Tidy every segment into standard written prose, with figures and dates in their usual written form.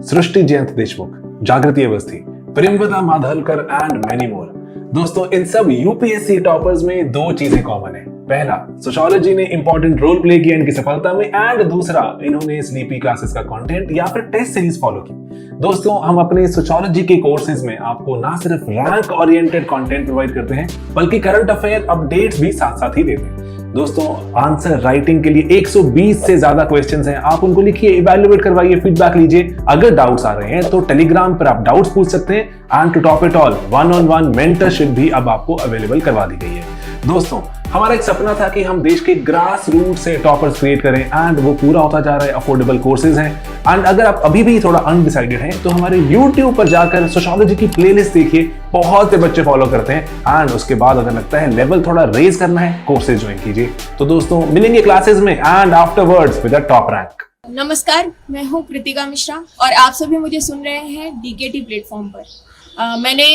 सृष्टि जयंत देशमुख, जागृति Awasthi, प्रेमवदा माधलकर and many more. दोस्तों, इन सब यूपीएससी टॉपर्स में दो चीजें कॉमन है। पहला, सोशियोलॉजी ने इंपॉर्टेंट रोल प्ले किया इनकी सफलता में, एंड दूसरा, इन्होंने स्लीपी क्लासेस का कंटेंट या फिर टेस्ट सीरीज फॉलो की। दोस्तों, हम अपने सोशियोलॉजी के कोर्सेज में आपको ना सिर्फ रैंक ओरिएंटेड कंटेंट प्रोवाइड करते हैं, बल्कि करंट अफेयर अपडेट्स भी साथ साथ ही देते हैं। दोस्तों, आंसर राइटिंग के लिए 120 से ज्यादा क्वेश्चंस हैं, आप उनको लिखिए, इवैल्यूएट करवाइए, फीडबैक लीजिए। अगर डाउट्स आ रहे हैं तो टेलीग्राम पर आप डाउट्स पूछ सकते हैं, and to top it all, 1-on-1 mentorship भी अब आपको अवेलेबल करवा दी गई है। दोस्तों, हमारा एक सपना था कि हम देश के ग्रास रूट से टॉपर्स क्रिएट करें, एंड वो पूरा होता जा रहा है। अफोर्डेबल कोर्सेज हैं, एंड अगर आप अभी भी थोड़ा अनडिसाइडेड हैं तो हमारे YouTube पर जाकर सोशियोलॉजी की प्लेलिस्ट देखिए, बहुत से बच्चे फॉलो करते हैं। एंड उसके बाद अगर लगता है लेवल थोड़ा रेज करना है, कोर्सेज ज्वाइन कीजिए। तो दोस्तों, मिलेंगे क्लासेस में and afterwards with a top rank. नमस्कार, मैं हूं कृतिका मिश्रा और आप सभी मुझे सुन रहे हैं डीकेटी प्लेटफॉर्म पर। मैंने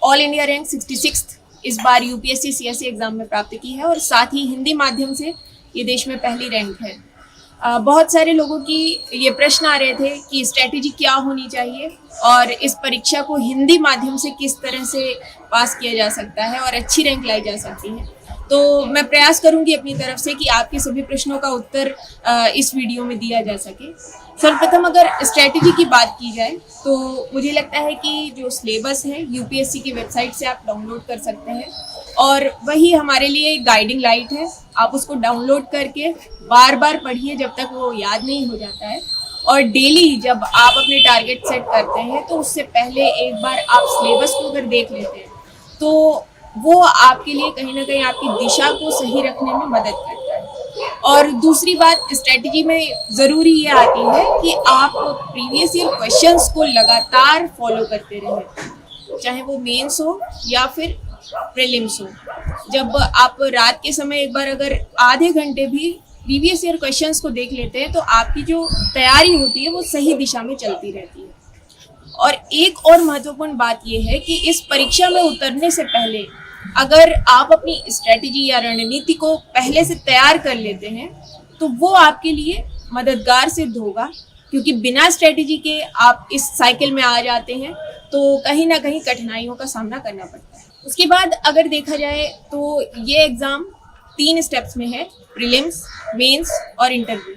ऑल इंडिया रैंक 66 इस बार यूपीएससी सीएससी एग्जाम में प्राप्त की है और साथ ही हिंदी माध्यम से ये देश में पहली रैंक है। बहुत सारे लोगों की ये प्रश्न आ रहे थे कि स्ट्रैटेजी क्या होनी चाहिए और इस परीक्षा को हिंदी माध्यम से किस तरह से पास किया जा सकता है और अच्छी रैंक लाई जा सकती है। तो मैं प्रयास करूंगी अपनी तरफ से कि आपके सभी प्रश्नों का उत्तर इस वीडियो में दिया जा सके। सर्वप्रथम अगर स्ट्रैटेजी की बात की जाए तो मुझे लगता है कि जो सिलेबस है यूपीएससी की वेबसाइट से आप डाउनलोड कर सकते हैं और वही हमारे लिए गाइडिंग लाइट है। आप उसको डाउनलोड करके बार बार पढ़िए जब तक वो याद नहीं हो जाता है, और डेली जब आप अपने टारगेट सेट करते हैं तो उससे पहले एक बार आप सिलेबस को अगर देख लेते हैं तो वो आपके लिए कहीं ना कहीं आपकी दिशा को सही रखने में मदद करता है। और दूसरी बात स्ट्रेटजी में ज़रूरी ये आती है कि आप प्रीवियस ईयर क्वेश्चंस को लगातार फॉलो करते रहें, चाहे वो मेंस हो या फिर प्रीलिम्स हो। जब आप रात के समय एक बार अगर आधे घंटे भी प्रीवियस ईयर क्वेश्चंस को देख लेते हैं तो आपकी जो तैयारी होती है वो सही दिशा में चलती रहती है। और एक और महत्वपूर्ण बात यह है कि इस परीक्षा में उतरने से पहले अगर आप अपनी स्ट्रेटजी या रणनीति को पहले से तैयार कर लेते हैं तो वो आपके लिए मददगार सिद्ध होगा, क्योंकि बिना स्ट्रेटजी के आप इस साइकिल में आ जाते हैं तो कहीं ना कहीं कठिनाइयों का सामना करना पड़ता है। उसके बाद अगर देखा जाए तो ये एग्ज़ाम 3 स्टेप्स में है, प्रीलिम्स, मेंस और इंटरव्यू।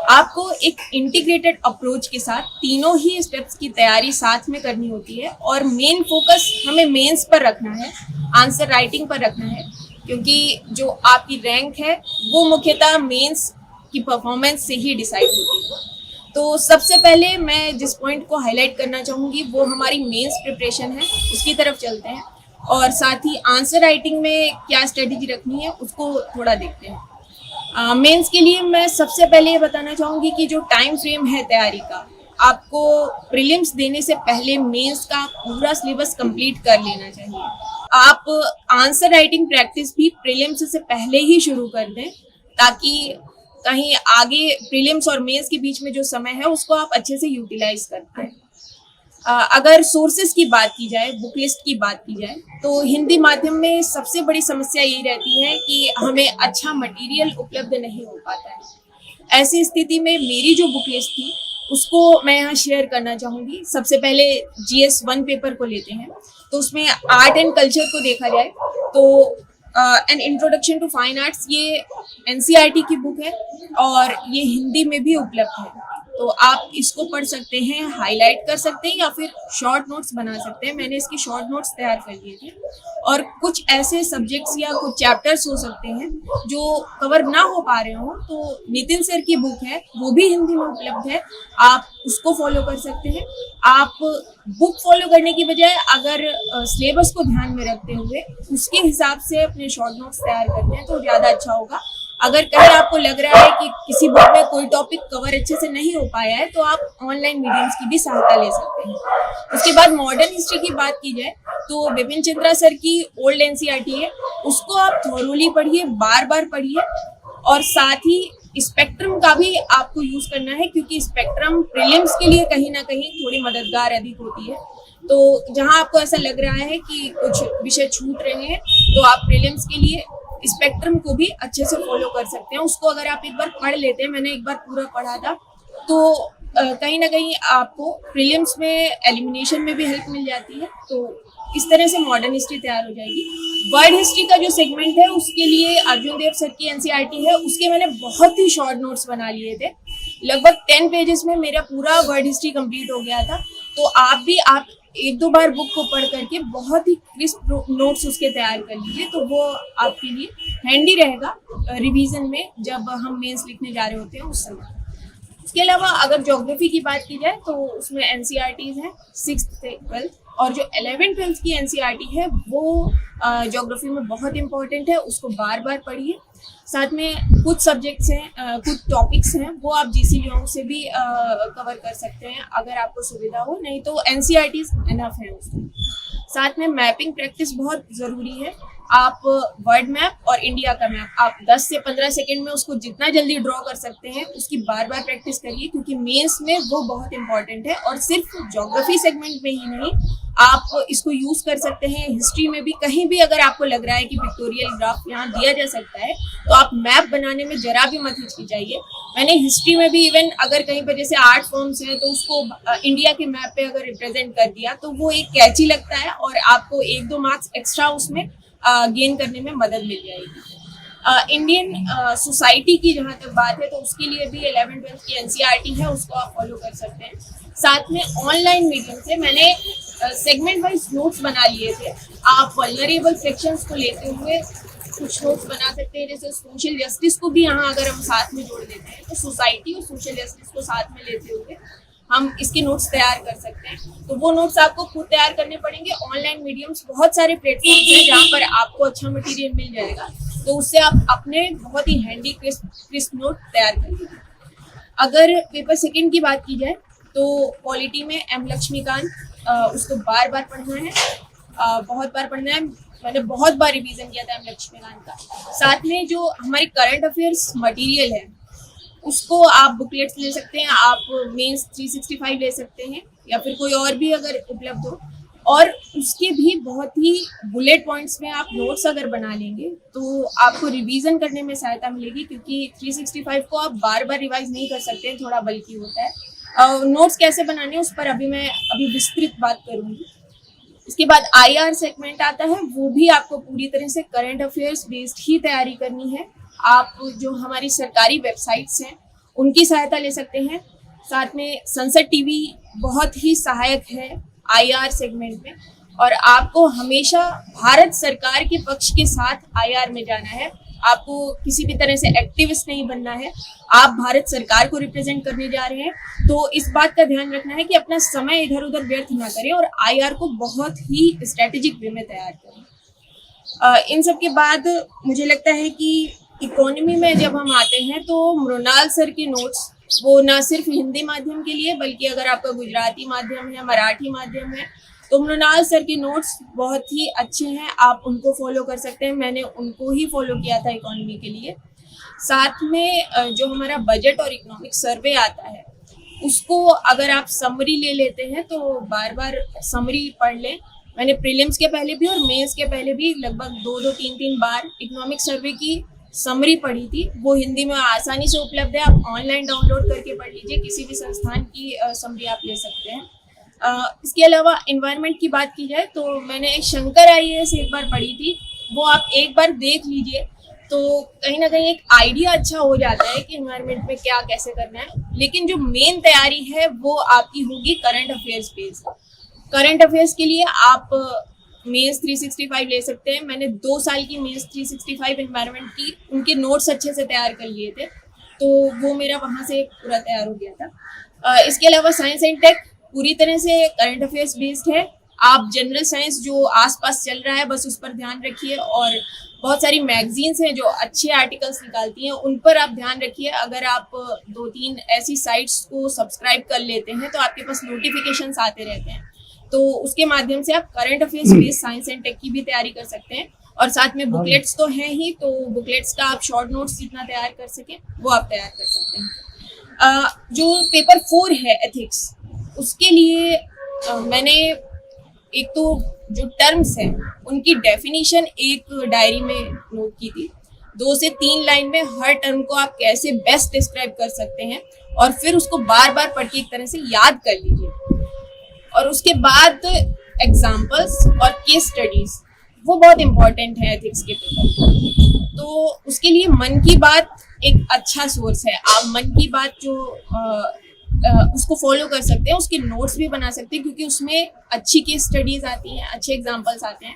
आपको एक इंटीग्रेटेड अप्रोच के साथ तीनों ही स्टेप्स की तैयारी साथ में करनी होती है और मेन फोकस हमें मेंस पर रखना है, आंसर राइटिंग पर रखना है, क्योंकि जो आपकी रैंक है वो मुख्यतः मेंस की परफॉर्मेंस से ही डिसाइड होती है। तो सबसे पहले मैं जिस पॉइंट को हाईलाइट करना चाहूँगी वो हमारी मेंस प्रिपरेशन है, उसकी तरफ चलते हैं और साथ ही आंसर राइटिंग में क्या स्ट्रेटेजी रखनी है उसको थोड़ा देखते हैं। मेंस के लिए मैं सबसे पहले ये बताना चाहूँगी कि जो टाइम फ्रेम है तैयारी का, आपको प्रीलिम्स देने से पहले मेंस का पूरा सिलेबस कंप्लीट कर लेना चाहिए। आप आंसर राइटिंग प्रैक्टिस भी प्रीलिम्स से पहले ही शुरू कर दें, ताकि कहीं आगे प्रीलिम्स और मेंस के बीच में जो समय है उसको आप अच्छे से यूटिलाइज कर पाएं। अगर सोर्सेज की बात की जाए, बुक लिस्ट की बात की जाए, तो हिंदी माध्यम में सबसे बड़ी समस्या यही रहती है कि हमें अच्छा मटेरियल उपलब्ध नहीं हो पाता है। ऐसी स्थिति में मेरी जो बुक लिस्ट थी उसको मैं यहाँ शेयर करना चाहूँगी। सबसे पहले GS 1 पेपर को लेते हैं तो उसमें आर्ट एंड कल्चर को देखा जाए तो an introduction to fine arts ये NCERT की बुक है और ये हिंदी में भी उपलब्ध है। तो आप इसको पढ़ सकते हैं, हाईलाइट कर सकते हैं या फिर शॉर्ट नोट्स बना सकते हैं। मैंने इसके शॉर्ट नोट्स तैयार कर लिए थे। और कुछ ऐसे सब्जेक्ट्स या कुछ चैप्टर्स हो सकते हैं जो कवर ना हो पा रहे हो तो नितिन सर की बुक है, वो भी हिंदी में उपलब्ध है, आप उसको फॉलो कर सकते हैं। आप बुक फॉलो करने की बजाय अगर सिलेबस को ध्यान में रखते हुए उसके हिसाब से अपने शॉर्ट नोट्स तैयार करते हैं तो ज़्यादा अच्छा होगा। अगर कहीं आपको लग रहा है कि किसी बुक में कोई टॉपिक कवर अच्छे से नहीं हो पाया है तो आप ऑनलाइन मीडियम्स की भी सहायता ले सकते हैं। उसके बाद मॉडर्न हिस्ट्री की बात की जाए तो बिपिन चंद्रा सर की ओल्ड NCERT है, उसको आप थॉरोली पढ़िए, बार बार पढ़िए। और साथ ही स्पेक्ट्रम का भी आपको यूज करना है, क्योंकि स्पेक्ट्रम प्रीलिम्स के लिए कहीं ना कहीं थोड़ी मददगार अधिक होती है। तो जहां आपको ऐसा लग रहा है कि कुछ विषय छूट रहे हैं तो आप प्रीलिम्स के लिए स्पेक्ट्रम को भी अच्छे से फॉलो कर सकते हैं। उसको अगर आप एक बार पढ़ लेते हैं, मैंने एक बार पूरा पढ़ा था, तो कहीं ना कहीं आपको प्रीलिम्स में एलिमिनेशन में भी हेल्प मिल जाती है। तो इस तरह से मॉडर्न हिस्ट्री तैयार हो जाएगी। वर्ल्ड हिस्ट्री का जो सेगमेंट है उसके लिए अर्जुन देव सर की एनसीईआरटी है, उसके मैंने बहुत ही शॉर्ट नोट्स बना लिए थे। लगभग 10 पेजेस में मेरा पूरा वर्ल्ड हिस्ट्री कंप्लीट हो गया था। तो आप एक दो बार बुक को पढ़ करके बहुत ही क्रिस्प नोट्स उसके तैयार कर लीजिए, तो वो आपके लिए हैंडी रहेगा रिवीजन में जब हम मेंस लिखने जा रहे होते हैं उस समय। इसके अलावा अगर ज्योग्राफी की बात की जाए तो उसमें एनसीईआरटीज हैं 6th से 12th, और जो 11th 12th की एनसीईआरटी है वो ज्योग्राफी में बहुत इंपॉर्टेंट है, उसको बार बार पढ़िए। साथ में कुछ सब्जेक्ट्स हैं, कुछ टॉपिक्स हैं वो आप जीसी लियोंग से भी कवर कर सकते हैं अगर आपको सुविधा हो, नहीं तो एनसीईआरटीज इनफ है उसमें। साथ में मैपिंग प्रैक्टिस बहुत ज़रूरी है। आप वर्ल्ड मैप और इंडिया का मैप आप 10 से 15 सेकंड में उसको जितना जल्दी ड्रॉ कर सकते हैं उसकी बार बार प्रैक्टिस करिए, क्योंकि मेंस में वो बहुत इंपॉर्टेंट है। और सिर्फ ज्योग्राफी सेगमेंट में ही नहीं, आप इसको यूज कर सकते हैं हिस्ट्री में भी। कहीं भी अगर आपको लग रहा है कि पिक्टोरियल ग्राफ यहाँ दिया जा सकता है तो आप मैप बनाने में जरा भी मत हिचकिचाइए। मैंने हिस्ट्री में भी इवन अगर कहीं पर जैसे आर्ट फॉर्म्स हैं तो उसको इंडिया के मैप पे अगर रिप्रेजेंट कर दिया तो वो एक कैची लगता है और आपको 1-2 मार्क्स एक्स्ट्रा उसमें गेन करने में मदद मिल जाएगी। इंडियन सोसाइटी की जहाँ तक बात है तो उसके लिए भी 11th 12th की एनसीईआरटी है, उसको आप फॉलो कर सकते हैं। साथ में ऑनलाइन मीडियम से मैंने सेगमेंट वाइज नोट्स बना लिए थे। आप वल्नरेबल सेक्शंस को लेते हुए कुछ नोट्स बना सकते हैं, जैसे सोशल जस्टिस को भी यहाँ अगर हम साथ में जोड़ देते हैं तो सोसाइटी और सोशल जस्टिस को साथ में लेते हुए हम इसके नोट्स तैयार कर सकते हैं। तो वो नोट्स आपको खुद तैयार करने पड़ेंगे। ऑनलाइन मीडियम्स बहुत सारे प्लेटफॉर्म्स हैं जहाँ पर आपको अच्छा मटेरियल मिल जाएगा, तो उससे आप अपने बहुत ही हैंडी क्रिस्प नोट तैयार कर लीजिए। अगर पेपर सेकंड की बात की जाए तो पॉलिटी में एम लक्ष्मीकांत, उसको बार बार पढ़ना है, बहुत बार पढ़ना है। मैंने बहुत बार रिवीजन किया था एम लक्ष्मीकांत का। साथ में जो हमारी करंट अफेयर्स मटेरियल है उसको आप बुकलेट्स ले सकते हैं, आप मेंस 365 ले सकते हैं या फिर कोई और भी अगर उपलब्ध हो, और उसके भी बहुत ही बुलेट पॉइंट्स में आप नोट्स अगर बना लेंगे तो आपको रिवीजन करने में सहायता मिलेगी, क्योंकि 365 को आप बार बार रिवाइज नहीं कर सकते हैं, थोड़ा बल्कि होता है। नोट्स कैसे बनाने उस पर अभी विस्तृत बात करूँगी। इसके बाद आईआर सेगमेंट आता है, वो भी आपको पूरी तरह से करंट अफेयर्स बेस्ड ही तैयारी करनी है। आप जो हमारी सरकारी वेबसाइट्स हैं उनकी सहायता ले सकते हैं। साथ में संसद टीवी बहुत ही सहायक है आईआर सेगमेंट में, और आपको हमेशा भारत सरकार के पक्ष के साथ आईआर में जाना है। आपको किसी भी तरह से एक्टिविस्ट नहीं बनना है, आप भारत सरकार को रिप्रेजेंट करने जा रहे हैं, तो इस बात का ध्यान रखना है कि अपना समय इधर उधर व्यर्थ ना करें और आईआर को बहुत ही स्ट्रेटेजिक वे में तैयार करें। इन सब के बाद मुझे लगता है कि इकोनॉमी में जब हम आते हैं तो मृणाल सर के नोट्स, वो ना सिर्फ हिंदी माध्यम के लिए बल्कि अगर आपका गुजराती माध्यम है, मराठी माध्यम है, तो मृणाल सर के नोट्स बहुत ही अच्छे हैं, आप उनको फॉलो कर सकते हैं। मैंने उनको ही फॉलो किया था इकोनॉमी के लिए। साथ में जो हमारा बजट और इकोनॉमिक सर्वे आता है उसको अगर आप समरी ले लेते हैं तो बार बार समरी पढ़ लें। मैंने प्रीलिम्स के पहले भी और मेंस के पहले भी लगभग 2-3 बार इकोनॉमिक सर्वे की समरी पढ़ी थी। वो हिंदी में आसानी से उपलब्ध है, आप ऑनलाइन डाउनलोड करके पढ़ लीजिए, किसी भी संस्थान की समरी आप ले सकते हैं। इसके अलावा एनवायरनमेंट की बात की जाए तो मैंने शंकर आईएएस एक बार पढ़ी थी, वो आप एक बार देख लीजिए तो कहीं ना कहीं एक आइडिया अच्छा हो जाता है कि एनवायरनमेंट में क्या कैसे करना है। लेकिन जो मेन तैयारी है वो आपकी होगी current affairs based. Current affairs के लिए आप मेंस 365 ले सकते हैं। मैंने 2 साल की मेंस 365 एनवायरनमेंट की उनके नोट्स अच्छे से तैयार कर लिए थे, तो वो मेरा वहाँ से पूरा तैयार हो गया था। इसके अलावा साइंस एंड टेक पूरी तरह से करंट अफेयर्स बेस्ड है। आप जनरल साइंस जो आसपास चल रहा है बस उस पर ध्यान रखिए, और बहुत सारी मैगजीन्स हैं जो अच्छे आर्टिकल्स निकालती हैं उन पर आप ध्यान रखिए। अगर आप 2-3 ऐसी साइट्स को सब्सक्राइब कर लेते हैं तो आपके पास नोटिफिकेशंस आते रहते हैं, तो उसके माध्यम से आप current affairs based science and tech की भी तैयारी कर सकते हैं। और साथ में बुकलेट्स तो हैं ही, तो बुकलेट्स का आप शॉर्ट नोट्स जितना तैयार कर सकें वो आप तैयार कर सकते हैं। जो पेपर 4 है एथिक्स, उसके लिए मैंने एक तो जो टर्म्स हैं उनकी डेफिनेशन एक डायरी में नोट की थी। 2 से 3 लाइन में हर टर्म को आप कैसे बेस्ट डिस्क्राइब कर सकते हैं और फिर उसको बार बार पढ़ के एक तरह से याद कर लीजिए। और उसके बाद एग्जाम्पल्स और केस स्टडीज वो बहुत इंपॉर्टेंट है एथिक्स के पेपर। तो उसके लिए मन की बात एक अच्छा सोर्स है। आप मन की बात जो उसको फॉलो कर सकते हैं, उसके नोट्स भी बना सकते हैं, क्योंकि उसमें अच्छी केस स्टडीज आती हैं, अच्छे एग्जाम्पल्स आते हैं।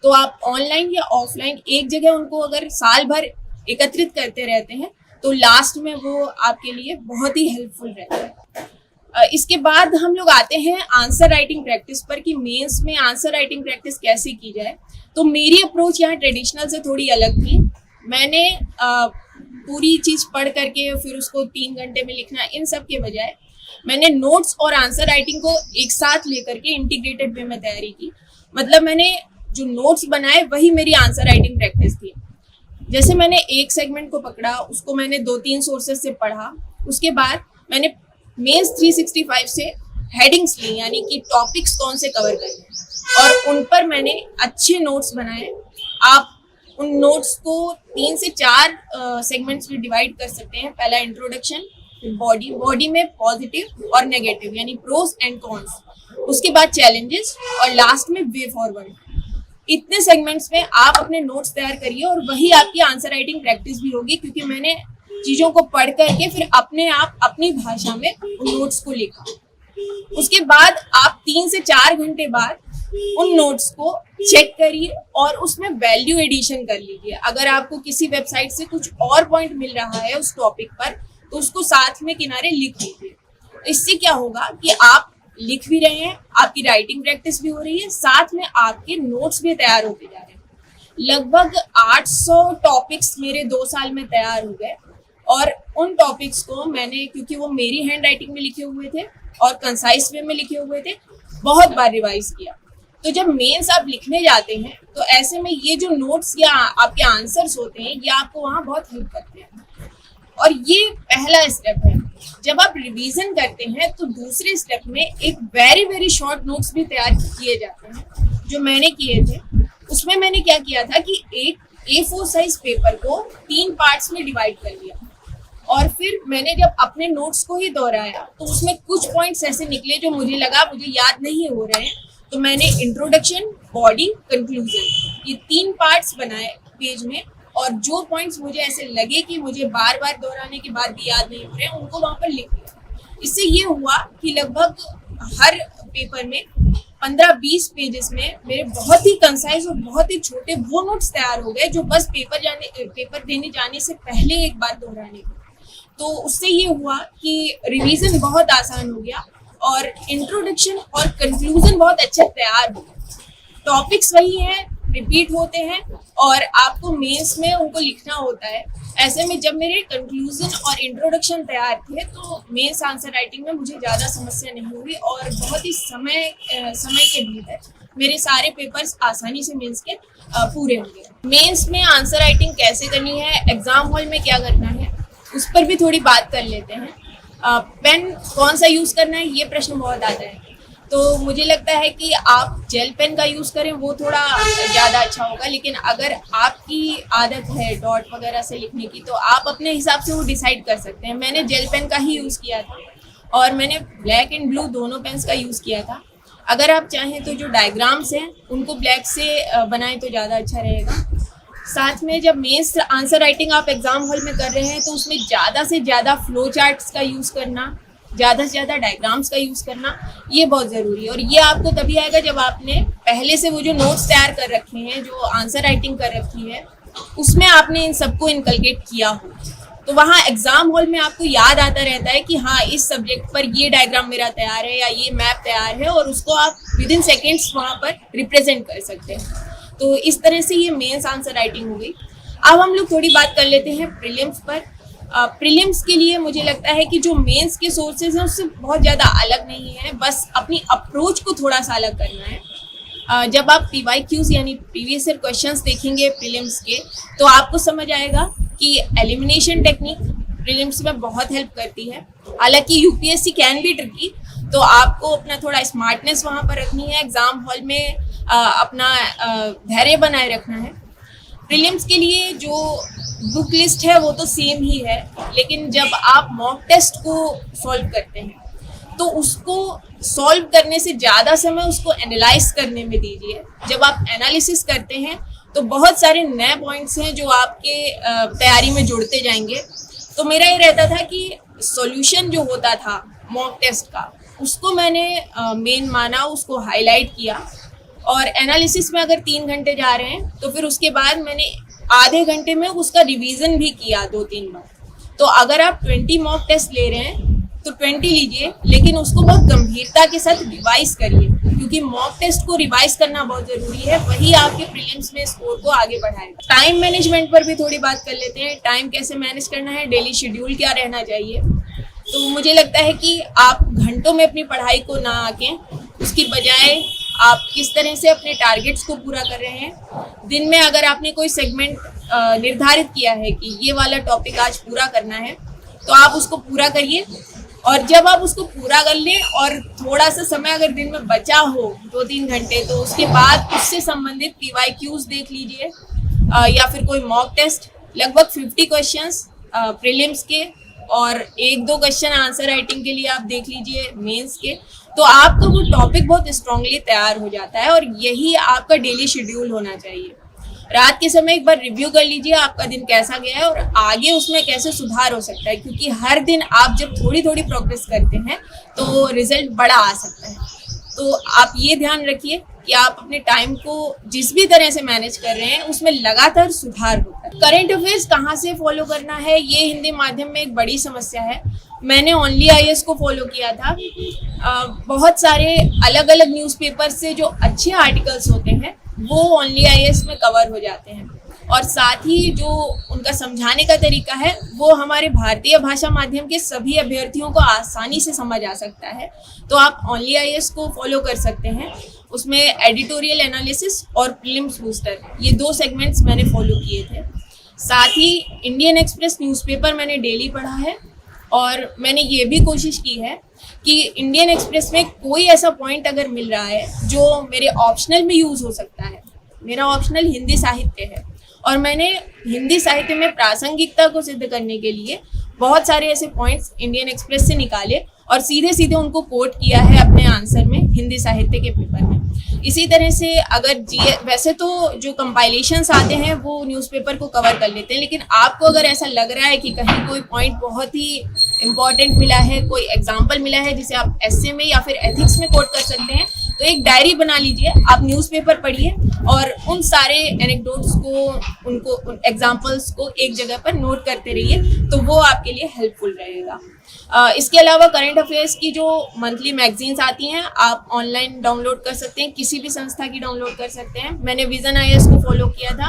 तो आप ऑनलाइन या ऑफलाइन एक जगह उनको अगर साल भर एकत्रित करते रहते हैं तो लास्ट में वो आपके लिए बहुत ही हेल्पफुल रहता है। इसके बाद हम लोग आते हैं आंसर राइटिंग प्रैक्टिस पर कि मेंस में आंसर राइटिंग प्रैक्टिस कैसे की जाए। तो मेरी अप्रोच यहाँ ट्रेडिशनल से थोड़ी अलग थी। मैंने पूरी चीज़ पढ़ करके फिर उसको 3 घंटे में लिखना, इन सब के बजाय मैंने नोट्स और आंसर राइटिंग को एक साथ लेकर के इंटीग्रेटेड वे में तैयारी की। मतलब मैंने जो नोट्स बनाए वही मेरी आंसर राइटिंग प्रैक्टिस थी। जैसे मैंने एक सेगमेंट को पकड़ा, उसको मैंने 2-3 सोर्सेस से पढ़ा, उसके बाद मैंने मेंस 365 से हेडिंग्स ली, यानी कि टॉपिक्स कौन से कवर करने हैं, और उन पर मैंने अच्छे नोट्स बनाए। आप उन नोट्स को 3 से 4 सेगमेंट्स में डिवाइड कर सकते हैं। पहला इंट्रोडक्शन, बॉडी में पॉजिटिव और नेगेटिव यानी प्रोस एंड कॉन्स, उसके बाद चैलेंजेस और लास्ट में वे फॉरवर्ड। इतने सेगमेंट्स में आप अपने नोट्स तैयार करिए और वही आपकी आंसर राइटिंग प्रैक्टिस भी होगी, क्योंकि मैंने चीज़ों को पढ़ करके फिर अपने आप अपनी भाषा में उन नोट्स को लिखा। उसके बाद आप 3 से 4 घंटे बाद उन नोट्स को चेक करिए और उसमें वैल्यू एडिशन कर लीजिए। अगर आपको किसी वेबसाइट से कुछ और पॉइंट मिल रहा है उस टॉपिक पर तो उसको साथ में किनारे लिख लीजिए। इससे क्या होगा कि आप लिख भी रहे हैं, आपकी राइटिंग प्रैक्टिस भी हो रही है, साथ में आपके नोट्स भी तैयार होते जा रहे हैं। लगभग 800 टॉपिक्स मेरे 2 साल में तैयार हो गए और उन टॉपिक्स को मैंने, क्योंकि वो मेरी हैंड राइटिंग में लिखे हुए थे और कंसाइज वे में लिखे हुए थे, बहुत बार रिवाइज किया। तो जब मेंस आप लिखने जाते हैं तो ऐसे में ये जो नोट्स या आपके आंसर्स होते हैं ये आपको वहाँ बहुत हेल्प करते हैं। और ये पहला स्टेप है। जब आप रिवीजन करते हैं तो दूसरे स्टेप में एक वेरी वेरी शॉर्ट नोट्स भी तैयार किए जाते हैं, जो मैंने किए थे। उसमें मैंने क्या किया था कि एक A4 साइज पेपर को 3 पार्ट्स में डिवाइड कर लिया और फिर मैंने जब अपने नोट्स को ही दोहराया तो उसमें कुछ पॉइंट्स ऐसे निकले जो मुझे लगा मुझे याद नहीं हो रहे हैं। तो मैंने इंट्रोडक्शन, बॉडी, कंक्लूजन, ये 3 पार्ट्स बनाए पेज में, और जो पॉइंट्स मुझे ऐसे लगे कि मुझे बार बार दोहराने के बाद भी याद नहीं हो रहे उनको वहाँ पर लिख दिया। इससे ये हुआ कि लगभग हर पेपर में 15-20 पेजेस में मेरे बहुत ही कंसाइज और बहुत ही छोटे वो नोट्स तैयार हो गए जो बस पेपर देने जाने से पहले एक बार दोहराने को। तो उससे ये हुआ कि रिवीजन बहुत आसान हो गया और इंट्रोडक्शन और कंक्लूजन बहुत अच्छे तैयार हो गए। टॉपिक्स वही हैं, रिपीट होते हैं और आपको मेंस में उनको लिखना होता है। ऐसे में जब मेरे कंक्लूजन और इंट्रोडक्शन तैयार थे तो मेंस आंसर राइटिंग में मुझे ज़्यादा समस्या नहीं हुई और बहुत ही समय के भीतर मेरे सारे पेपर्स आसानी से मेंस के पूरे होंगे। मेंस में आंसर राइटिंग कैसे करनी है, एग्जाम हॉल में क्या करना है, उस पर भी थोड़ी बात कर लेते हैं। पेन कौन सा यूज़ करना है ये प्रश्न बहुत आता है। तो मुझे लगता है कि आप जेल पेन का यूज़ करें वो थोड़ा ज़्यादा अच्छा होगा, लेकिन अगर आपकी आदत है डॉट वगैरह से लिखने की तो आप अपने हिसाब से वो डिसाइड कर सकते हैं। मैंने जेल पेन का ही यूज़ किया था और मैंने ब्लैक एंड ब्लू दोनों पेन्स का यूज़ किया था। अगर आप चाहें तो जो डायग्राम्स हैं उनको ब्लैक से बनाएं तो ज़्यादा अच्छा रहेगा। साथ में जब मेंस आंसर राइटिंग आप एग्ज़ाम हॉल में कर रहे हैं तो उसमें ज़्यादा से ज़्यादा फ्लो चार्ट्स का यूज़ करना, ज़्यादा से ज़्यादा डायग्राम्स का यूज़ करना ये बहुत ज़रूरी है। और ये आपको तभी आएगा जब आपने पहले से वो जो नोट्स तैयार कर रखे हैं, जो आंसर राइटिंग कर रखी है, उसमें आपने इन सबको इनकलकेट किया हो। तो वहाँ एग्ज़ाम हॉल में आपको याद आता रहता है कि हाँ इस सब्जेक्ट पर ये डायग्राम मेरा तैयार है या ये मैप तैयार है, और उसको आप विद इन सेकेंड्स वहाँ पर रिप्रेजेंट कर सकते हैं। तो इस तरह से ये मेंस आंसर राइटिंग हो गई। अब हम लोग थोड़ी बात कर लेते हैं प्रीलिम्स पर। प्रीलिम्स के लिए मुझे लगता है कि जो मेंस के सोर्सेज हैं उससे बहुत ज़्यादा अलग नहीं है, बस अपनी अप्रोच को थोड़ा सा अलग करना है। जब आप PYQs यानी प्रीवियस ईयर क्वेश्चंस देखेंगे प्रीलिम्स के तो आपको समझ आएगा कि एलिमिनेशन टेक्निक प्रीलिम्स में बहुत हेल्प करती है। हालांकि UPSC कैन बी ट्रिकी, तो आपको अपना थोड़ा स्मार्टनेस वहाँ पर रखनी है, एग्ज़ाम हॉल में अपना धैर्य बनाए रखना है। प्रीलिम्स के लिए जो बुक लिस्ट है वो तो सेम ही है, लेकिन जब आप मॉक टेस्ट को सॉल्व करते हैं तो उसको सॉल्व करने से ज़्यादा समय उसको एनालाइज करने में दीजिए। जब आप एनालिसिस करते हैं तो बहुत सारे नए पॉइंट्स हैं जो आपके तैयारी में जुड़ते जाएंगे। तो मेरा ये रहता था कि सॉल्यूशन जो होता था मॉक टेस्ट का, उसको मैंने मेन माना, उसको हाईलाइट किया। और एनालिसिस में अगर 3 घंटे जा रहे हैं तो फिर उसके बाद मैंने आधे घंटे में उसका रिवीजन भी किया 2-3 बार। तो अगर आप 20 मॉक टेस्ट ले रहे हैं तो 20 लीजिए, लेकिन उसको बहुत गंभीरता के साथ रिवाइज करिए, क्योंकि मॉक टेस्ट को रिवाइज करना बहुत ज़रूरी है, वही आपके प्रीलिम्स में स्कोर को आगे बढ़ाएगा। टाइम मैनेजमेंट पर भी थोड़ी बात कर लेते हैं। टाइम कैसे मैनेज करना है, डेली शेड्यूल क्या रहना चाहिए। तो मुझे लगता है कि आप घंटों में अपनी पढ़ाई को ना आंकें, उसकी बजाय आप किस तरह से अपने टारगेट्स को पूरा कर रहे हैं। दिन में अगर आपने कोई सेगमेंट निर्धारित किया है कि ये वाला टॉपिक आज पूरा करना है, तो आप उसको पूरा करिए। और जब आप उसको पूरा कर लें और थोड़ा सा समय अगर दिन में बचा हो 2-3 घंटे, तो उसके बाद उससे संबंधित PYQs देख लीजिए या फिर कोई मॉक टेस्ट। लगभग 50 क्वेश्चंस प्रीलिम्स के और 1-2 क्वेश्चन आंसर राइटिंग के लिए आप देख लीजिए मेंस के। तो आपका वो टॉपिक बहुत स्ट्रांगली तैयार हो जाता है और यही आपका डेली शेड्यूल होना चाहिए। रात के समय एक बार रिव्यू कर लीजिए आपका दिन कैसा गया है और आगे उसमें कैसे सुधार हो सकता है, क्योंकि हर दिन आप जब थोड़ी थोड़ी प्रोग्रेस करते हैं तो रिजल्ट बड़ा आ सकता है। तो आप ये ध्यान रखिए कि आप अपने टाइम को जिस भी तरह से मैनेज कर रहे हैं उसमें लगातार सुधार होता है। करंट अफेयर्स कहाँ से फॉलो करना है, ये हिंदी माध्यम में एक बड़ी समस्या है। मैंने ओनली IAS को फॉलो किया था। बहुत सारे अलग अलग न्यूज़पेपर से जो अच्छे आर्टिकल्स होते हैं वो ओनली IAS में कवर हो जाते हैं, और साथ ही जो उनका समझाने का तरीका है वो हमारे भारतीय भाषा माध्यम के सभी अभ्यर्थियों को आसानी से समझ आ सकता है। तो आप ओनली IAS को फॉलो कर सकते हैं। उसमें एडिटोरियल एनालिसिस और प्रीलिम्स बूस्टर, ये 2 सेगमेंट्स मैंने फॉलो किए थे। साथ ही इंडियन एक्सप्रेस न्यूज़पेपर मैंने डेली पढ़ा है, और मैंने ये भी कोशिश की है कि इंडियन एक्सप्रेस में कोई ऐसा पॉइंट अगर मिल रहा है जो मेरे ऑप्शनल में यूज़ हो सकता है। मेरा ऑप्शनल हिंदी साहित्य है और मैंने हिंदी साहित्य में प्रासंगिकता को सिद्ध करने के लिए बहुत सारे ऐसे पॉइंट्स इंडियन एक्सप्रेस से निकाले और सीधे सीधे उनको कोट किया है अपने आंसर में हिंदी साहित्य के पेपर में। इसी तरह से अगर वैसे तो जो कंपाइलेशंस आते हैं वो न्यूज़पेपर को कवर कर लेते हैं, लेकिन आपको अगर ऐसा लग रहा है कि कहीं कोई पॉइंट बहुत ही इम्पॉर्टेंट मिला है, कोई एग्जाम्पल मिला है जिसे आप एस्से में या फिर एथिक्स में कोट कर सकते हैं, तो एक डायरी बना लीजिए। आप न्यूज़पेपर पढ़िए और उन सारे एनेक्डोट्स को, उनको एग्जाम्पल्स को एक जगह पर नोट करते रहिए, तो वो आपके लिए हेल्पफुल रहेगा। इसके अलावा करंट अफेयर्स की जो मंथली मैगजीन्स आती हैं आप ऑनलाइन डाउनलोड कर सकते हैं, किसी भी संस्था की डाउनलोड कर सकते हैं। मैंने विजन IAS को फॉलो किया था,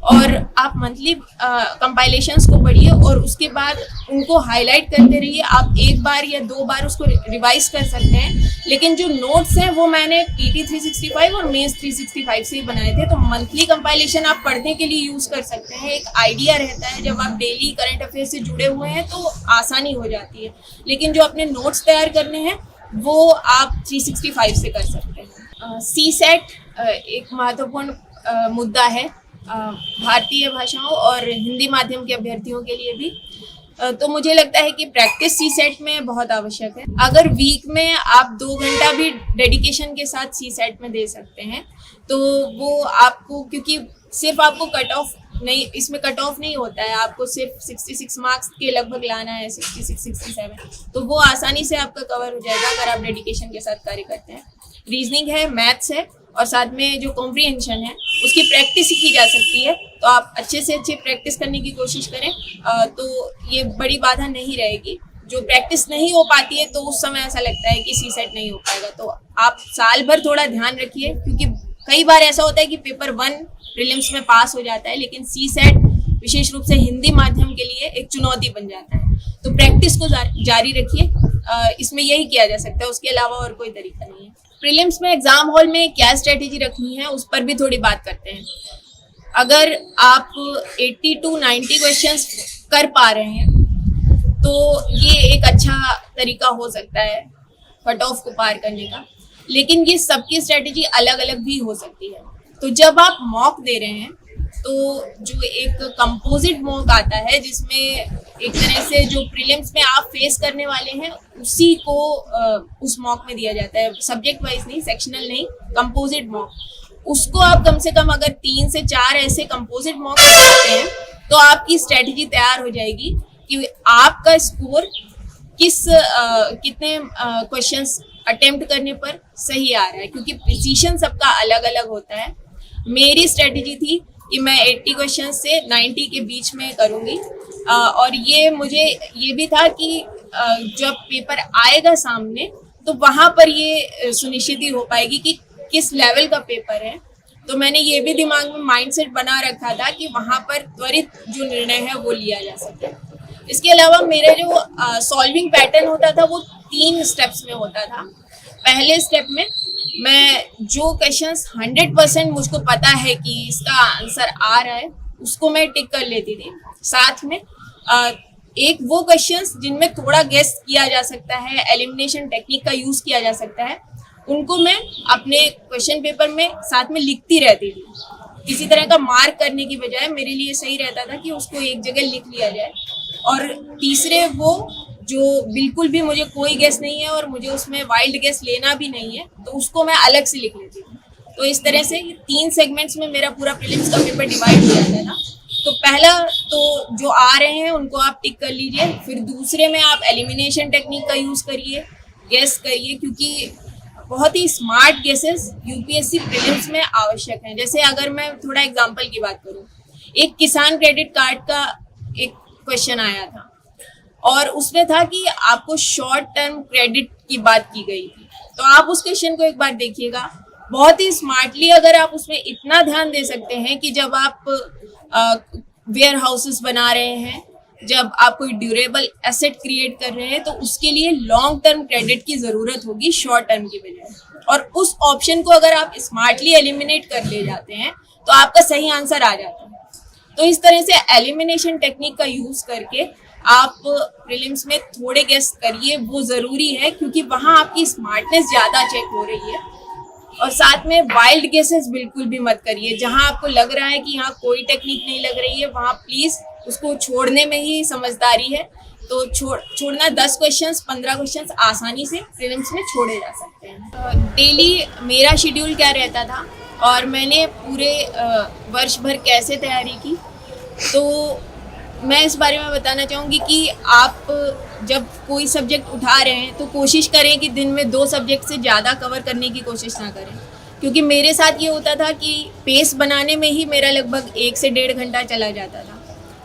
और आप मंथली कंपाइलेशंस को पढ़िए और उसके बाद उनको हाईलाइट करते रहिए। आप 1 बार या 2 बार उसको रिवाइज कर सकते हैं, लेकिन जो नोट्स हैं वो मैंने PT 365 और मेंस 365 से ही बनाए थे। तो मंथली कंपाइलेशन आप पढ़ने के लिए यूज़ कर सकते हैं। एक आइडिया रहता है, जब आप डेली करंट अफेयर से जुड़े हुए हैं तो आसानी हो जाती है, लेकिन जो अपने नोट्स तैयार करने हैं वो आप 365 से कर सकते हैं। CSET एक महत्वपूर्ण मुद्दा है भारतीय भाषाओं और हिंदी माध्यम के अभ्यर्थियों के लिए भी। तो मुझे लगता है कि प्रैक्टिस CSET में बहुत आवश्यक है। अगर वीक में आप 2 घंटा भी डेडिकेशन के साथ CSET में दे सकते हैं तो वो आपको, क्योंकि सिर्फ आपको कट ऑफ नहीं, इसमें कट ऑफ नहीं होता है, आपको सिर्फ 66 मार्क्स के लगभग लाना है, 66-67, तो वो आसानी से आपका कवर हो जाएगा अगर आप डेडिकेशन के साथ कार्य करते हैं। रीजनिंग है, मैथ्स है, और साथ में जो कॉम्प्रीहेंशन है उसकी प्रैक्टिस ही की जा सकती है। तो आप अच्छे से अच्छी प्रैक्टिस करने की कोशिश करें, तो ये बड़ी बाधा नहीं रहेगी। जो प्रैक्टिस नहीं हो पाती है तो उस समय ऐसा लगता है कि CSET नहीं हो पाएगा, तो आप साल भर थोड़ा ध्यान रखिए, क्योंकि कई बार ऐसा होता है कि पेपर 1 प्रीलिम्स में पास हो जाता है, लेकिन CSET विशेष रूप से हिंदी माध्यम के लिए एक चुनौती बन जाता है। तो प्रैक्टिस को जारी रखिए, इसमें यही किया जा सकता है, उसके अलावा और कोई तरीका नहीं है। प्रीलिम्स में एग्जाम हॉल में क्या स्ट्रेटेजी रखनी है उस पर भी थोड़ी बात करते हैं। अगर आप 80 to 90 क्वेश्चंस कर पा रहे हैं तो ये एक अच्छा तरीका हो सकता है कट ऑफ को पार करने का, लेकिन ये सबकी स्ट्रेटेजी अलग अलग भी हो सकती है। तो जब आप मॉक दे रहे हैं तो जो एक कंपोजिट मॉक आता है जिसमें एक तरह से जो प्रीलिम्स में आप फेस करने वाले हैं उसी को उस मॉक में दिया जाता है, सब्जेक्ट वाइज नहीं, सेक्शनल नहीं, कंपोजिट मॉक। उसको आप कम से कम अगर 3 से 4 ऐसे कंपोजिट मॉक करते हैं तो आपकी स्ट्रेटजी तैयार हो जाएगी कि आपका स्कोर कितने क्वेश्चंस अटेम्प्ट करने पर सही आ रहा है, क्योंकि प्रिसीशन सबका अलग अलग होता है। मेरी स्ट्रेटजी थी कि मैं 80 क्वेश्चन से 90 के बीच में करूँगी, और ये मुझे ये भी था कि जब पेपर आएगा सामने तो वहाँ पर ये सुनिश्चित ही हो पाएगी कि किस लेवल का पेपर है। तो मैंने ये भी दिमाग में माइंडसेट बना रखा था कि वहाँ पर त्वरित जो निर्णय है वो लिया जा सके। इसके अलावा मेरा जो सॉल्विंग पैटर्न होता था वो 3 स्टेप्स में होता था। पहले स्टेप में मैं जो क्वेश्चंस 100% मुझको पता है कि इसका आंसर आ रहा है उसको मैं टिक कर लेती थी। साथ में एक वो क्वेश्चंस जिनमें थोड़ा गेस किया जा सकता है, एलिमिनेशन टेक्निक का यूज किया जा सकता है, उनको मैं अपने क्वेश्चन पेपर में साथ में लिखती रहती थी। किसी तरह का मार्क करने की बजाय मेरे लिए सही रहता था कि उसको एक जगह लिख लिया जाए। और तीसरे वो जो बिल्कुल भी मुझे कोई गेस नहीं है और मुझे उसमें वाइल्ड गेस लेना भी नहीं है तो उसको मैं अलग से लिख लेती थी। तो इस तरह से 3 सेगमेंट्स में मेरा पूरा प्रीलिम्स का पेपर डिवाइड हो जाता था। तो पहला तो जो आ रहे हैं उनको आप टिक कर लीजिए, फिर दूसरे में आप एलिमिनेशन टेक्निक का यूज करिए, गेस करिए, क्योंकि बहुत ही स्मार्ट गेसेस यूपीएससी प्रीलिम्स में आवश्यक हैं। जैसे अगर मैं थोड़ा एग्जांपल की बात करूं, एक किसान क्रेडिट कार्ड का एक क्वेश्चन आया था और उसमें था कि आपको शॉर्ट टर्म क्रेडिट की बात की गई थी। तो आप उस क्वेश्चन को एक बार देखिएगा, बहुत ही स्मार्टली अगर आप उसमें इतना ध्यान दे सकते हैं कि जब आप वेयर हाउसेस बना रहे हैं, जब आप कोई ड्यूरेबल एसेट क्रिएट कर रहे हैं तो उसके लिए लॉन्ग टर्म क्रेडिट की जरूरत होगी शॉर्ट टर्म की बजाय, और उस ऑप्शन को अगर आप स्मार्टली एलिमिनेट कर ले जाते हैं तो आपका सही आंसर आ जाता है। तो इस तरह से एलिमिनेशन टेक्निक का यूज करके आप प्रीलिम्स में थोड़े गेस करिए, वो जरूरी है क्योंकि वहां आपकी स्मार्टनेस ज्यादा चेक हो रही है। और साथ में वाइल्ड गेसेस बिल्कुल भी मत करिए। जहां आपको लग रहा है कि यहाँ कोई टेक्निक नहीं लग रही है वहां प्लीज उसको छोड़ने में ही समझदारी है। तो छोड़ना 10 क्वेश्चंस 15 क्वेश्चंस आसानी से प्रीलिम्स में छोड़े जा सकते हैं। डेली मेरा शेड्यूल क्या रहता था और मैंने पूरे वर्ष भर कैसे तैयारी की, तो मैं इस बारे में बताना चाहूँगी कि आप जब कोई सब्जेक्ट उठा रहे हैं तो कोशिश करें कि दिन में 2 सब्जेक्ट से ज़्यादा कवर करने की कोशिश ना करें, क्योंकि मेरे साथ ये होता था कि पेस बनाने में ही मेरा लगभग 1 से 1.5 घंटा चला जाता था।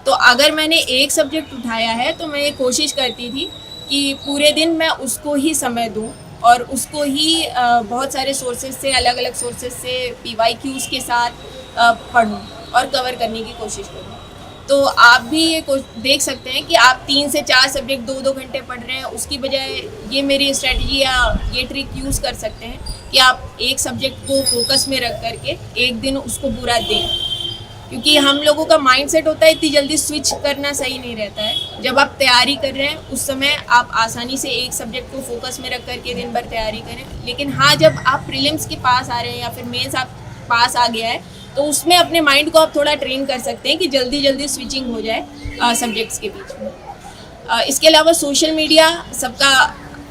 तो अगर मैंने एक सब्जेक्ट उठाया है तो मैं ये कोशिश करती थी कि पूरे दिन मैं उसको ही समय दूं और उसको ही बहुत सारे सोर्सेज से, अलग अलग सोर्सेज से PYQs के साथ पढूं और कवर करने की कोशिश करूं। तो आप भी ये देख सकते हैं कि आप 3 से 4 सब्जेक्ट 2-2 घंटे पढ़ रहे हैं, उसकी बजाय ये मेरी स्ट्रेटजी या ये ट्रिक यूज़ कर सकते हैं कि आप एक सब्जेक्ट को फोकस में रख करके एक दिन उसको पूरा दें, क्योंकि हम लोगों का माइंडसेट होता है इतनी जल्दी स्विच करना सही नहीं रहता है। जब आप तैयारी कर रहे हैं उस समय आप आसानी से एक सब्जेक्ट को फोकस में रख करके दिन भर तैयारी करें, लेकिन हाँ जब आप प्रीलिम्स के पास आ रहे हैं या फिर मेंस आप पास आ गया है तो उसमें अपने माइंड को आप थोड़ा ट्रेन कर सकते हैं कि जल्दी जल्दी स्विचिंग हो जाए सब्जेक्ट्स के बीच में। इसके अलावा सोशल मीडिया सबका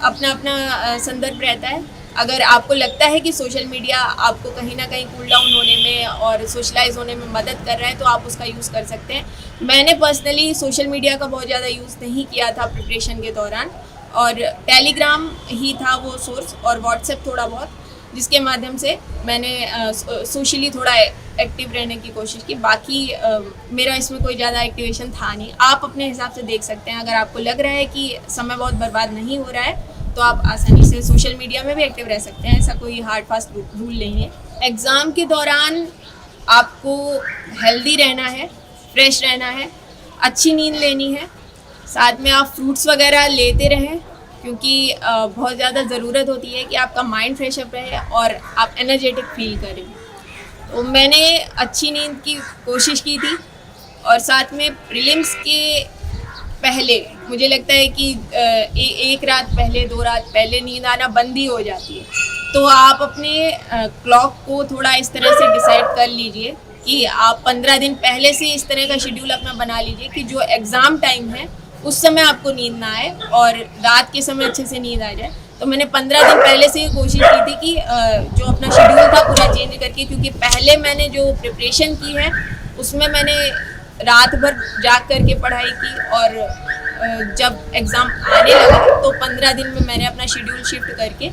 अपना अपना संदर्भ रहता है। अगर आपको लगता है कि सोशल मीडिया आपको कहीं ना कहीं कूल डाउन होने में और सोशलाइज होने में मदद कर रहा है तो आप उसका यूज़ कर सकते हैं। मैंने पर्सनली सोशल मीडिया का बहुत ज़्यादा यूज़ नहीं किया था प्रिपरेशन के दौरान, और टेलीग्राम ही था वो सोर्स और व्हाट्सएप थोड़ा बहुत, जिसके माध्यम से मैंने सोशली थोड़ा एक्टिव रहने की कोशिश की। बाकी मेरा इसमें कोई ज़्यादा एक्टिवेशन था नहीं। आप अपने हिसाब से देख सकते हैं। अगर आपको लग रहा है कि समय बहुत बर्बाद नहीं हो रहा है तो आप आसानी से सोशल मीडिया में भी एक्टिव रह सकते हैं। ऐसा कोई हार्ड फास्ट रूल नहीं है। एग्ज़ाम के दौरान आपको हेल्दी रहना है, फ्रेश रहना है, अच्छी नींद लेनी है, साथ में आप फ्रूट्स वगैरह लेते रहें, क्योंकि बहुत ज़्यादा ज़रूरत होती है कि आपका माइंड फ्रेश अप रहे और आप एनर्जेटिक फील करें। तो मैंने अच्छी नींद की कोशिश की थी, और साथ में प्रीलिम्स के पहले मुझे लगता है कि एक रात पहले 2 रात पहले नींद आना बंद ही हो जाती है। तो आप अपने क्लॉक को थोड़ा इस तरह से डिसाइड कर लीजिए कि आप 15 दिन पहले से इस तरह का शेड्यूल अपना बना लीजिए कि जो एग्ज़ाम टाइम है उस समय आपको नींद ना आए और रात के समय अच्छे से नींद आ जाए। तो मैंने 15 दिन पहले से ये कोशिश की थी कि जो अपना शेड्यूल था पूरा चेंज करके, क्योंकि पहले मैंने जो प्रिपरेशन की है उसमें मैंने रात भर जाग करके पढ़ाई की और जब एग्ज़ाम आने लगा तो 15 दिन में मैंने अपना शेड्यूल शिफ्ट करके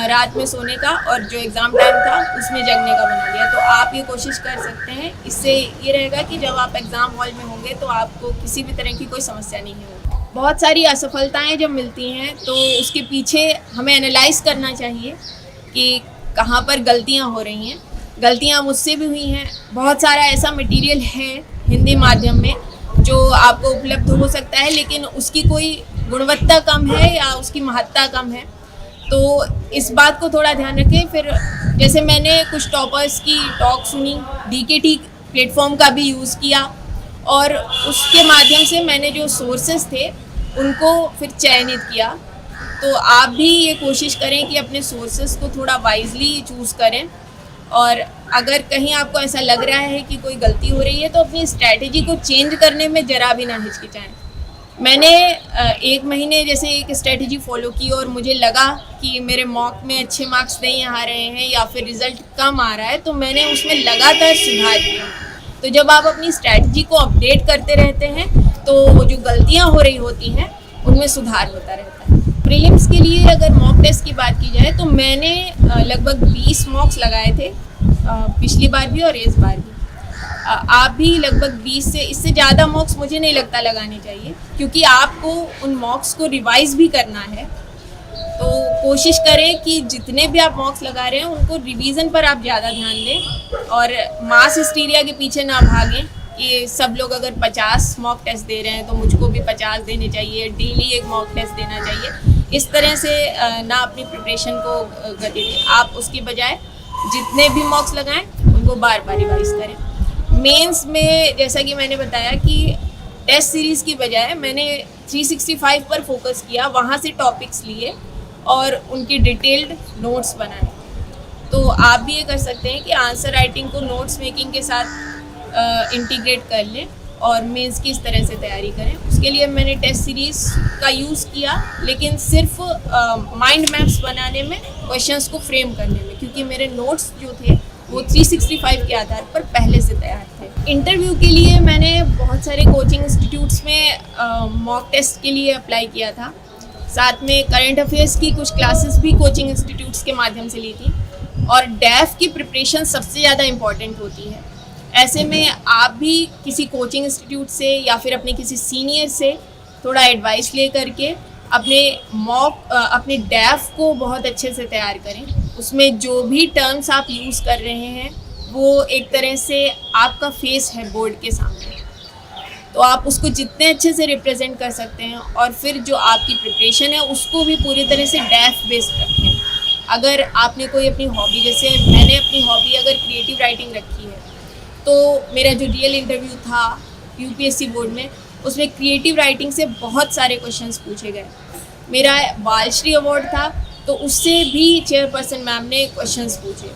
रात में सोने का और जो एग्ज़ाम टाइम था उसमें जगने का बना लिया। तो आप ये कोशिश कर सकते हैं, इससे ये रहेगा कि जब आप एग्ज़ाम हॉल में होंगे तो आपको किसी भी तरह की कोई समस्या नहीं होगी। बहुत सारी असफलताएं जब मिलती हैं तो उसके पीछे हमें एनालाइज करना चाहिए कि कहाँ पर गलतियाँ हो रही हैं। गलतियाँ मुझसे भी हुई हैं। बहुत सारा ऐसा मटेरियल है हिंदी माध्यम में जो आपको उपलब्ध हो सकता है लेकिन उसकी कोई गुणवत्ता कम है या उसकी महत्ता कम है, तो इस बात को थोड़ा ध्यान रखें। फिर जैसे मैंने कुछ टॉपर्स की टॉक सुनी, DKT प्लेटफॉर्म का भी यूज़ किया और उसके माध्यम से मैंने जो सोर्सेस थे उनको फिर चयनित किया। तो आप भी ये कोशिश करें कि अपने सोर्सेस को थोड़ा वाइजली चूज़ करें और अगर कहीं आपको ऐसा लग रहा है कि कोई गलती हो रही है तो अपनी स्ट्रैटेजी को चेंज करने में ज़रा भी ना हिचकिचाएं। मैंने 1 महीने जैसे एक स्ट्रेटजी फॉलो की और मुझे लगा कि मेरे मॉक में अच्छे मार्क्स नहीं आ रहे हैं या फिर रिज़ल्ट कम आ रहा है, तो मैंने उसमें लगातार सुधार किया। तो जब आप अपनी स्ट्रैटेजी को अपडेट करते रहते हैं तो जो गलतियां हो रही होती हैं उनमें सुधार होता रहता है। प्रीलिम्स के लिए अगर मॉक टेस्ट की बात की जाए तो मैंने लगभग 20 मॉक्स लगाए थे, पिछली बार भी और इस बार भी। आप भी लगभग 20 से इससे ज़्यादा मॉक्स मुझे नहीं लगता लगाने चाहिए, क्योंकि आपको उन मॉक्स को रिवाइज भी करना है। तो कोशिश करें कि जितने भी आप मॉक्स लगा रहे हैं उनको रिवीजन पर आप ज़्यादा ध्यान दें और मास हिस्टीरिया के पीछे ना भागें कि सब लोग अगर 50 मॉक टेस्ट दे रहे हैं तो मुझको भी 50 देने चाहिए, डेली एक मॉक टेस्ट देना चाहिए। इस तरह से ना अपनी प्रिपरेशन को गति दें। आप उसकी बजाय जितने भी मॉक्स लगाएं उनको बार बार रिवाइज करें। मेंस में जैसा कि मैंने बताया कि टेस्ट सीरीज़ की बजाय मैंने 365 पर फोकस किया, वहाँ से टॉपिक्स लिए और उनकी डिटेल्ड नोट्स बनाए। तो आप भी ये कर सकते हैं कि आंसर राइटिंग को नोट्स मेकिंग के साथ इंटीग्रेट कर लें और मेंस की इस तरह से तैयारी करें। उसके लिए मैंने टेस्ट सीरीज़ का यूज़ किया, लेकिन सिर्फ माइंड मैप्स बनाने में, क्वेश्चंस को फ्रेम करने में, क्योंकि मेरे नोट्स जो थे वो 365 के आधार पर पहले से तैयार थे। इंटरव्यू के लिए मैंने बहुत सारे कोचिंग इंस्टीट्यूट्स में मॉक टेस्ट के लिए अप्लाई किया था। साथ में करंट अफेयर्स की कुछ क्लासेस भी कोचिंग इंस्टीट्यूट्स के माध्यम से ली थी। और डैफ की प्रिपरेशन सबसे ज़्यादा इम्पॉर्टेंट होती है। ऐसे में आप भी किसी कोचिंग इंस्टीट्यूट से या फिर अपने किसी सीनियर से थोड़ा एडवाइस ले करके अपने डैफ को बहुत अच्छे से तैयार करें। उसमें जो भी टर्म्स आप यूज़ कर रहे हैं वो एक तरह से आपका फेस है बोर्ड के सामने, तो आप उसको जितने अच्छे से रिप्रेजेंट कर सकते हैं और फिर जो आपकी प्रिपरेशन है उसको भी पूरी तरह से डैफ बेस्ड रखें। अगर आपने कोई अपनी हॉबी, जैसे मैंने अपनी हॉबी अगर क्रिएटिव राइटिंग रखी है, तो मेरा जो रियल इंटरव्यू था यूपीएससी बोर्ड में, उसमें क्रिएटिव राइटिंग से बहुत सारे क्वेश्चंस पूछे गए। मेरा बालश्री अवार्ड था तो उससे भी चेयरपर्सन मैम ने क्वेश्चंस पूछे।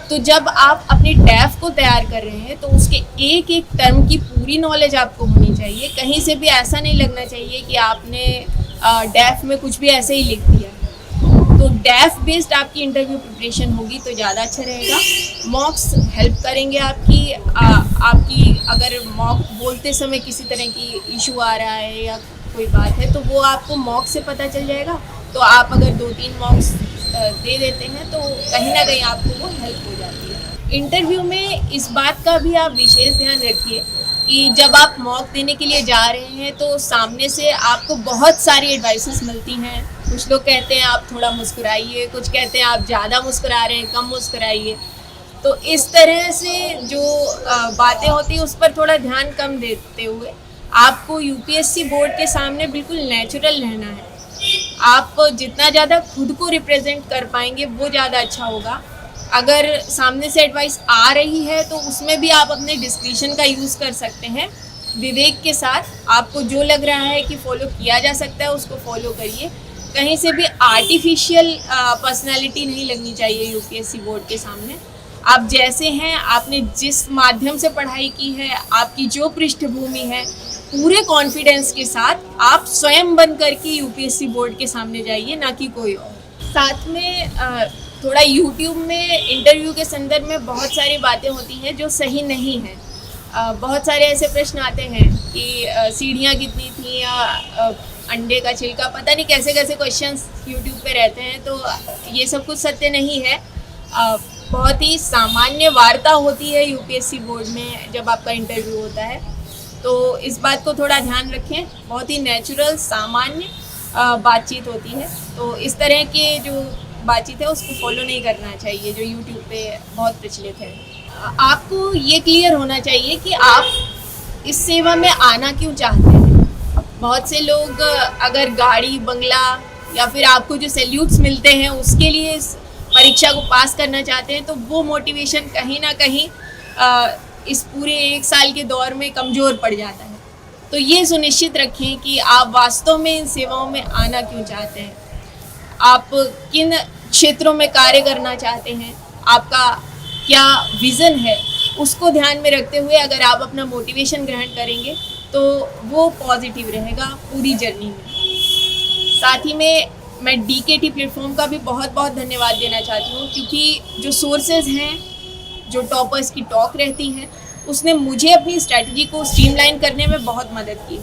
तो जब आप अपने डैफ को तैयार कर रहे हैं तो उसके एक एक टर्म की पूरी नॉलेज आपको होनी चाहिए। कहीं से भी ऐसा नहीं लगना चाहिए कि आपने डैफ में कुछ भी ऐसे ही लिख दिया। तो डैफ बेस्ड आपकी इंटरव्यू प्रिपरेशन होगी तो ज़्यादा अच्छा रहेगा। मॉक्स हेल्प करेंगे आपकी अगर मॉक बोलते समय किसी तरह की इशू आ रहा है या कोई बात है तो वो आपको मॉक से पता चल जाएगा। तो आप अगर 2-3 मॉक्स दे देते हैं तो कहीं ना कहीं आपको वो हेल्प हो जाती है। इंटरव्यू में इस बात का भी आप विशेष ध्यान रखिए कि जब आप मॉक देने के लिए जा रहे हैं तो सामने से आपको बहुत सारी एडवाइसेस मिलती हैं। कुछ लोग कहते हैं आप थोड़ा मुस्कुराइए, कुछ कहते हैं आप ज़्यादा मुस्कुरा रहे हैं, कम मुस्कुराइए। तो इस तरह से जो बातें होती हैं उस पर थोड़ा ध्यान कम देते हुए आपको यूपीएससी बोर्ड के सामने बिल्कुल नेचुरल रहना है। आप जितना ज़्यादा खुद को रिप्रेजेंट कर पाएंगे वो ज़्यादा अच्छा होगा। अगर सामने से एडवाइस आ रही है तो उसमें भी आप अपने डिस्क्रिशन का यूज़ कर सकते हैं। विवेक के साथ आपको जो लग रहा है कि फॉलो किया जा सकता है उसको फॉलो करिए। कहीं से भी आर्टिफिशियल पर्सनैलिटी नहीं लगनी चाहिए यूपीएससी बोर्ड के सामने। आप जैसे हैं, आपने जिस माध्यम से पढ़ाई की है, आपकी जो पृष्ठभूमि है, पूरे कॉन्फिडेंस के साथ आप स्वयं बन करके यूपीएससी बोर्ड के सामने जाइए, ना कि कोई और। साथ में थोड़ा यूट्यूब में इंटरव्यू के संदर्भ में बहुत सारी बातें होती हैं जो सही नहीं हैं। बहुत सारे ऐसे प्रश्न आते हैं कि सीढ़ियाँ कितनी थी या अंडे का छिलका, पता नहीं कैसे कैसे क्वेश्चंस यूट्यूब पे रहते हैं। तो ये सब कुछ सत्य नहीं है। बहुत ही सामान्य वार्ता होती है यूपीएससी बोर्ड में जब आपका इंटरव्यू होता है, तो इस बात को थोड़ा ध्यान रखें। बहुत ही नेचुरल सामान्य बातचीत होती है, तो इस तरह के जो बातचीत है उसको फॉलो नहीं करना चाहिए जो यूट्यूब पे बहुत प्रचलित है। आपको ये क्लियर होना चाहिए कि आप इस सेवा में आना क्यों चाहते हैं। बहुत से लोग अगर गाड़ी बंगला या फिर आपको जो सैल्यूट्स मिलते हैं उसके लिए इस परीक्षा को पास करना चाहते हैं, तो वो मोटिवेशन कहीं ना कहीं इस पूरे 1 साल के दौर में कमज़ोर पड़ जाता है। तो ये सुनिश्चित रखें कि आप वास्तव में इन सेवाओं में आना क्यों चाहते हैं, आप किन क्षेत्रों में कार्य करना चाहते हैं, आपका क्या विज़न है, उसको ध्यान में रखते हुए अगर आप अपना मोटिवेशन ग्रहण करेंगे तो वो पॉजिटिव रहेगा पूरी जर्नी में। साथ ही में मैं डीकेटी प्लेटफॉर्म का भी बहुत बहुत धन्यवाद देना चाहती हूँ, क्योंकि जो सोर्सेज हैं, जो टॉपर्स की टॉक रहती हैं, उसने मुझे अपनी स्ट्रैटेजी को स्ट्रीमलाइन करने में बहुत मदद की।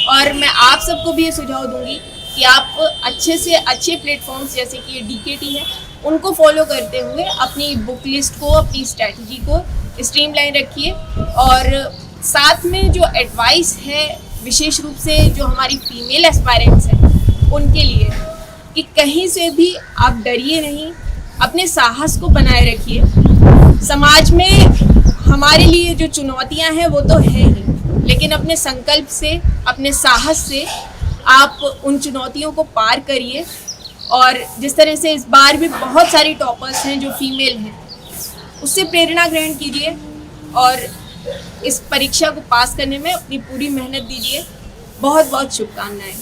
और मैं आप सबको भी ये सुझाव दूंगी कि आप अच्छे से अच्छे प्लेटफॉर्म्स जैसे कि ये डीकेटी है उनको फॉलो करते हुए अपनी बुक लिस्ट को, अपनी स्ट्रैटेजी को स्ट्रीमलाइन रखिए। और साथ में जो एडवाइस है विशेष रूप से जो हमारी फीमेल एस्पायरेंट्स हैं उनके लिए, कि कहीं से भी आप डरिए नहीं, अपने साहस को बनाए रखिए। समाज में हमारे लिए जो चुनौतियां हैं वो तो है ही, लेकिन अपने संकल्प से, अपने साहस से आप उन चुनौतियों को पार करिए। और जिस तरह से इस बार भी बहुत सारी टॉपर्स हैं जो फीमेल हैं, उससे प्रेरणा ग्रहण कीजिए और इस परीक्षा को पास करने में अपनी पूरी मेहनत दीजिए। बहुत बहुत शुभकामनाएं।